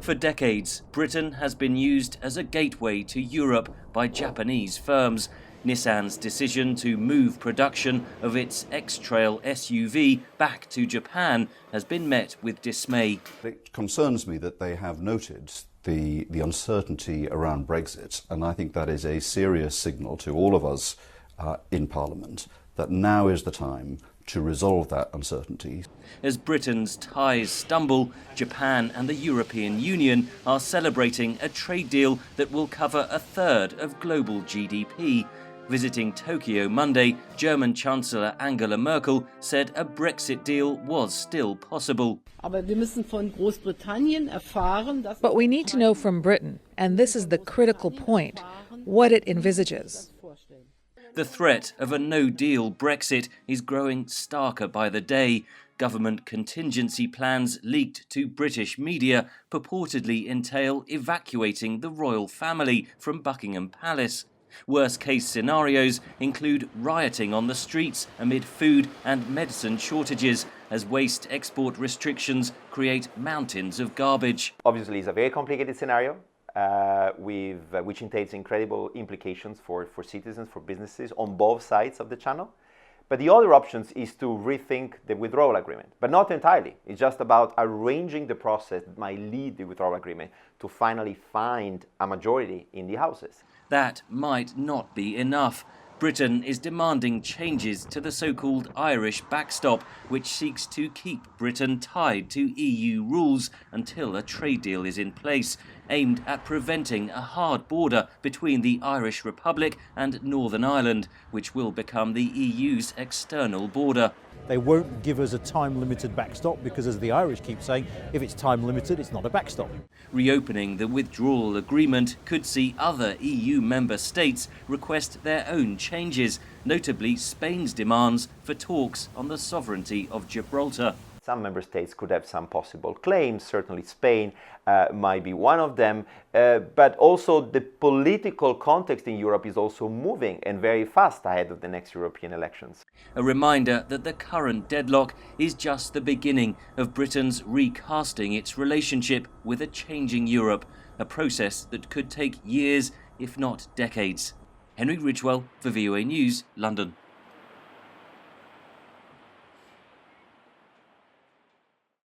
For decades, Britain has been used as a gateway to Europe by Japanese firms. Nissan's decision to move production of its X-Trail SUV back to Japan has been met with dismay. It concerns me that they have noted the uncertainty around Brexit, and I think that is a serious signal to all of us in Parliament that now is the time to resolve that uncertainty. As Britain's ties stumble, Japan and the European Union are celebrating a trade deal that will cover a third of global GDP. Visiting Tokyo Monday, German Chancellor Angela Merkel said a Brexit deal was still possible. But we need to know from Britain, and this is the critical point, what it envisages. The threat of a no-deal Brexit is growing starker by the day. Government contingency plans leaked to British media purportedly entail evacuating the royal family from Buckingham Palace. Worst-case scenarios include rioting on the streets amid food and medicine shortages as waste export restrictions create mountains of garbage. Obviously, it's a very complicated scenario. Which entails incredible implications for citizens, for businesses on both sides of the channel. But the other options is to rethink the withdrawal agreement, but not entirely. It's just about arranging the process that might lead the withdrawal agreement to finally find a majority in the houses. That might not be enough. Britain is demanding changes to the so-called Irish backstop, which seeks to keep Britain tied to EU rules until a trade deal is in place, aimed at preventing a hard border between the Irish Republic and Northern Ireland, which will become the EU's external border. They won't give us a time-limited backstop because, as the Irish keep saying, if it's time-limited, it's not a backstop. Reopening the withdrawal agreement could see other EU member states request their own changes, notably Spain's demands for talks on the sovereignty of Gibraltar. Some member states could have some possible claims, certainly Spain might be one of them, but also the political context in Europe is also moving and very fast ahead of the next European elections. A reminder that the current deadlock is just the beginning of Britain's recasting its relationship with a changing Europe, a process that could take years, if not decades. Henry Ridgwell for VOA News, London.